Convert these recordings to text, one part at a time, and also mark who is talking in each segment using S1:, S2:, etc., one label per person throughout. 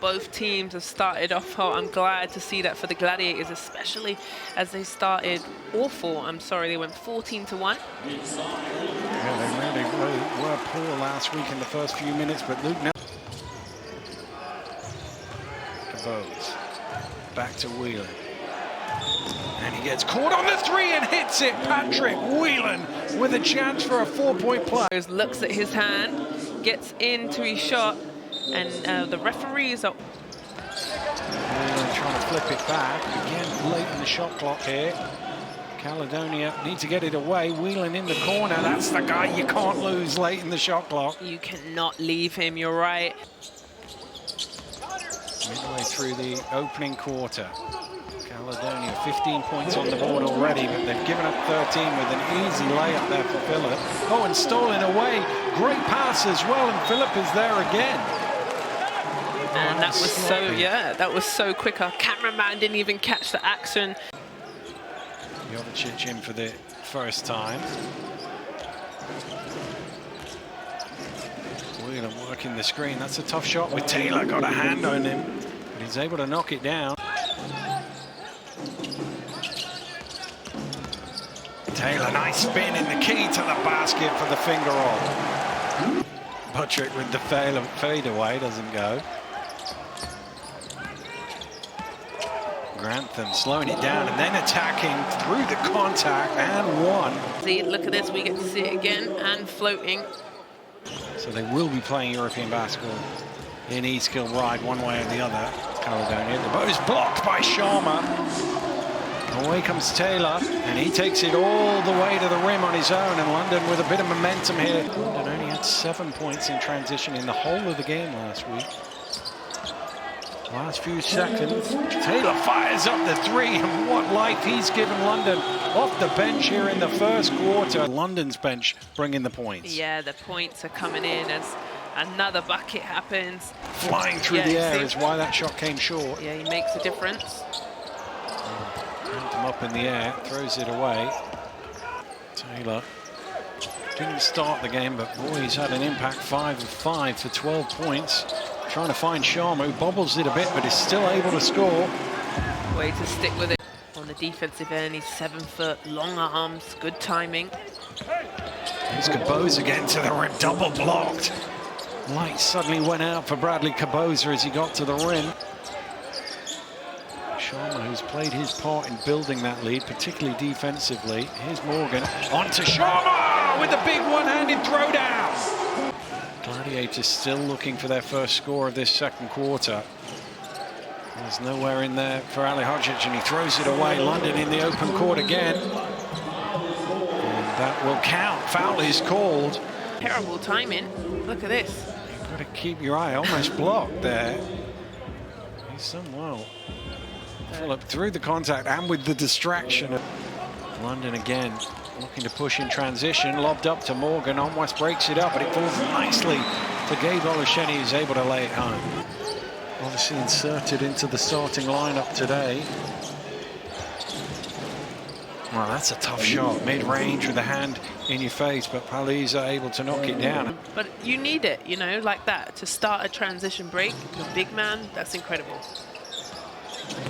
S1: both teams have started off hot. I'm glad to see that for the Gladiators, especially as they started awful. I'm sorry, they went 14-1.
S2: Yeah, they really were poor last week in the first few minutes, but Luke now. Cabose. Back to Whelan. And he gets caught on the three and hits it. Patrick Whelan with a chance for a 4-point play.
S1: Looks at his hand, gets into his shot, and the referees are...
S2: Whelan trying to flip it back. Again, late in the shot clock here. Caledonia need to get it away. Whelan in the corner. That's the guy you can't lose late in the shot clock.
S1: You cannot leave him, you're right.
S2: Midway through the opening quarter. Caledonia 15 points on the board already, but they've given up 13 with an easy layup there for Phillip. Oh, and stolen away. Great pass as well, and Phillip is there again.
S1: And that was so, yeah, that was so quick. Our cameraman didn't even catch the action.
S2: Jovicic in for the first time. Whelan working the screen. That's a tough shot with Taylor. Got a hand on him, but he's able to knock it down. Taylor, nice spin in the key to the basket for the finger roll. Buttrick with the fade away, doesn't go. Grantham slowing it down and then attacking through the contact and one.
S1: See, look at this, we get to see it again, and floating.
S2: So they will be playing European basketball in East Kilbride one way or the other. Caledonia. The ball is blocked by Sharma. Away comes Taylor, and he takes it all the way to the rim on his own, and London with a bit of momentum here. London only had 7 points in transition in the whole of the game last week. Last few seconds, Taylor fires up the three, and what life he's given London off the bench here in the first quarter. London's bench bringing the points.
S1: Yeah, the points are coming in as another bucket happens.
S2: Flying through the air is why that shot came short.
S1: Yeah, he makes a difference.
S2: Him up in the air, throws it away. Taylor didn't start the game, but boy, he's had an impact. 5 of 5 for 12 points. Trying to find Sharma, who bobbles it a bit, but is still able to score.
S1: Way to stick with it on the defensive end. He's 7 foot, long arms, good timing.
S2: Here's Cabose again to the rim, double blocked. Light suddenly went out for Bradley Cabose as he got to the rim. Sharma, who's played his part in building that lead, particularly defensively. Here's Morgan, on to Sharma with a big one-handed throwdown. Gladiators still looking for their first score of this second quarter. There's nowhere in there for Ali Hodgic, and he throws it away. London in the open court again. And that will count. Foul is called.
S1: Terrible timing. Look at this.
S2: You've got to keep your eye almost blocked there. He's done well. Phillip through the contact and with the distraction. London again looking to push in transition, lobbed up to Morgan. On West breaks it up, but it falls nicely to Gabe Olusheni, who's able to lay it home. Obviously inserted into the starting lineup today. Well, that's a tough shot, mid-range with a hand in your face, but Paliza able to knock it down.
S1: But you need it, you know, like that, to start a transition break. The big man, that's incredible.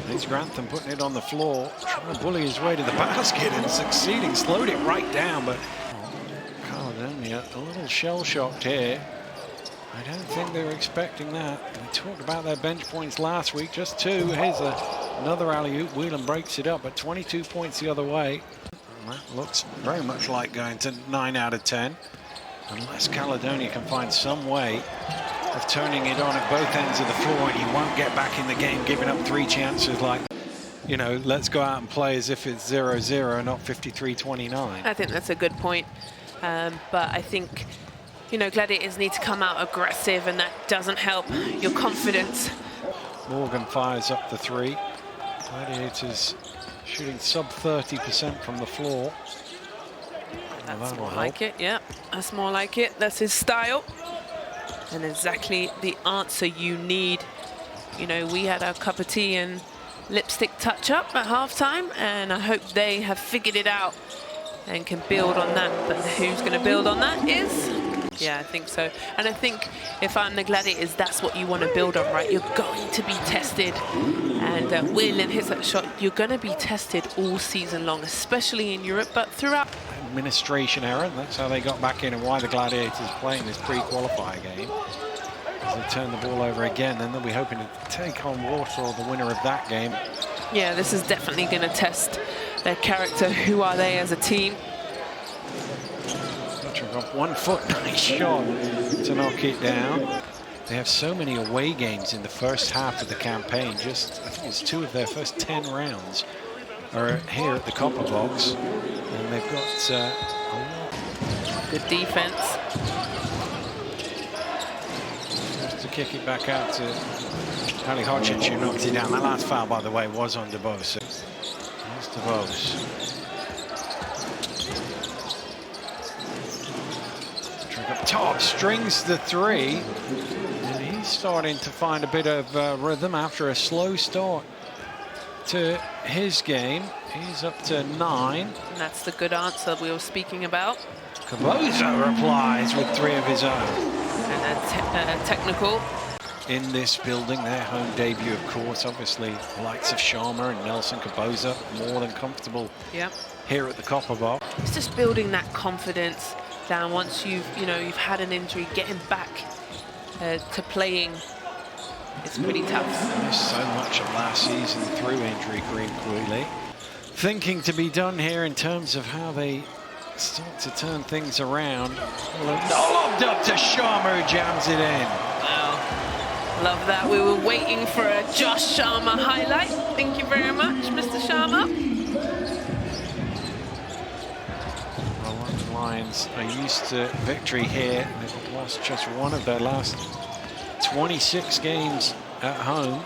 S2: It's Grantham putting it on the floor, trying to bully his way to the basket and succeeding. Slowed it right down, but Caledonia a little shell-shocked here. I don't think they were expecting that. We talked about their bench points last week, just 2. Here's another alley-oop. Whelan breaks it up, but 22 points the other way. And that looks very much like going to 9 out of 10, unless Caledonia can find some way of turning it on at both ends of the floor, and you won't get back in the game giving up 3 chances like, you know, let's go out and play as if it's 0-0, not 53-29.
S1: I think that's a good point. But I think, you know, Gladiators need to come out aggressive, and that doesn't help your confidence.
S2: Morgan fires up the 3. Gladiators shooting sub 30% from the floor.
S1: That's more like it, yeah. That's more like it. That's his style. And exactly the answer you need. You know, we had our cup of tea and lipstick touch up at halftime, and I hope they have figured it out and can build on that. But who's going to build on that is Yeah, I think so. And I think if I'm the Gladiators, that's what you want to build on, right? You're going to be tested. And Whelan hits that shot. You're going to be tested all season long, especially in Europe, but throughout.
S2: Administration error, and that's how they got back in and why the Gladiators playing this pre-qualifier game. As they turn the ball over again, then they'll be hoping to take on Warsaw, the winner of that game.
S1: Yeah, this is definitely going to test their character. Who are they as a team?
S2: Off 1 foot, nice shot to knock it down. They have so many away games in the first half of the campaign. Just, I think it's 2 of their first 10 rounds are here at the Copper Box, and they've got a lot.
S1: Good defense.
S2: Just to kick it back out to Ali Hodgins, who knocked it down. That last foul, by the way, was on DeBose. Here's DeBose. Up top, strings the 3, and he's starting to find a bit of rhythm after a slow start to his game. He's up to 9.
S1: And that's the good answer we were speaking about.
S2: Caboza replies with 3 of his own.
S1: And a technical.
S2: In this building, their home debut, of course. Obviously, the likes of Sharma and Nelson Caboza more than comfortable here at the Copper Box.
S1: It's just building that confidence down once you've had an injury, getting back to playing. It's pretty tough.
S2: Missed so much of last season through injury, Green Quilly. Thinking to be done here in terms of how they start to turn things around. Lobbed up to Sharma, who jams it in.
S1: Wow. Love that. We were waiting for a Josh Sharma highlight. Thank you very much, Mr. Sharma.
S2: Lions are used to victory here. They've lost just 1 of their last 26 games at home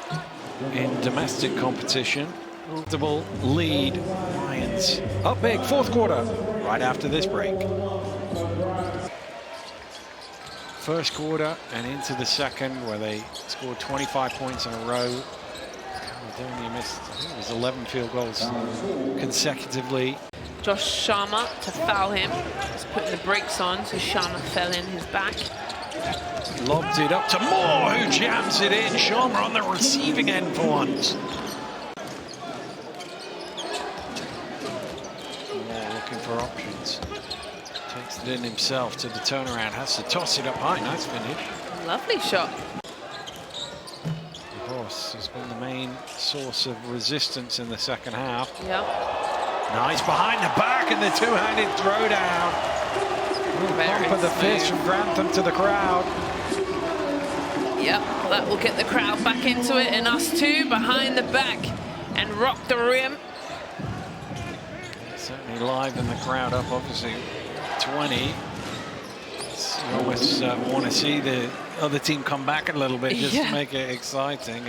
S2: in domestic competition. Comfortable lead. Lions up big, 4th quarter, right after this break. First quarter and into the second, where they scored 25 points in a row. Caledonia missed, I think it was 11 field goals consecutively.
S1: Josh Sharma to foul him. Just putting the brakes on, so Sharma fell in his back.
S2: Lobbed it up to Moore, who jams it in. Sharma on the receiving end for once. Moore looking for options. Takes it in himself to the turnaround. Has to toss it up high. Nice finish.
S1: Lovely shot.
S2: DeBose has been the main source of resistance in the second half.
S1: Yeah.
S2: Nice behind the back and the 2-handed throwdown. Bump of the fist from Grantham to the crowd.
S1: Yep, that will get the crowd back into it, and us too, behind the back and rock the rim.
S2: Certainly liven the crowd up, obviously 20. You always want to see the other team come back a little bit just to make it exciting.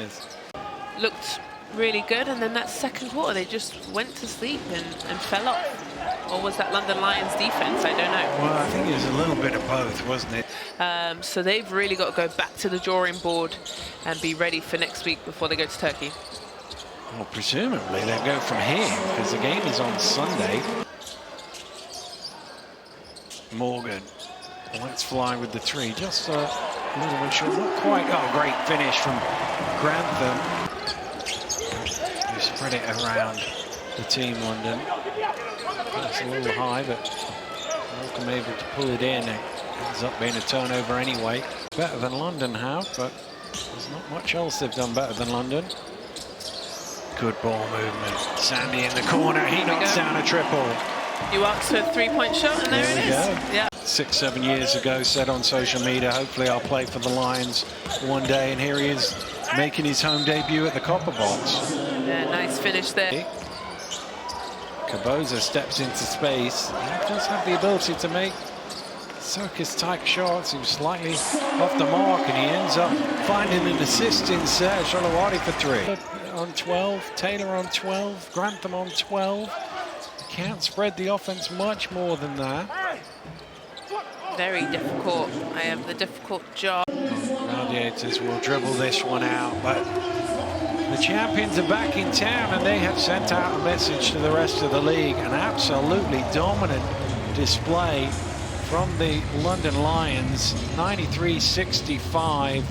S1: Looked really good, and then that second quarter they just went to sleep and fell off. Or was that London Lions defense? I don't know.
S2: Well, I think it was a little bit of both, wasn't it?
S1: So they've really got to go back to the drawing board and be ready for next week before they go to Turkey.
S2: Well, presumably they'll go from here, because the game is on Sunday. Morgan, let's fly with the 3. Just a little bit short, not quite. Oh, great finish from Grantham. You spread it around the team, London. It's a little high, but Malcolm able to pull it in. It ends up being a turnover anyway. Better than London have, but there's not much else they've done better than London. Good ball movement. Sandy in the corner. He knocks down a triple.
S1: You asked for a 3-point shot, and there it is. Yeah.
S2: 6-7 years ago, said on social media, hopefully I'll play for the Lions one day, and here he is making his home debut at the Copper Box.
S1: Yeah, nice finish there.
S2: Caboza steps into space. He does have the ability to make circus-type shots. He was slightly off the mark, and he ends up finding an assist instead. Shalawati for 3. On 12, Taylor on 12, Grantham on 12. Can't spread the offense much more than that.
S1: Very difficult. I have the difficult job.
S2: Gladiators will dribble this one out, but the champions are back in town, and they have sent out a message to the rest of the league. An absolutely dominant display from the London Lions, 93-65.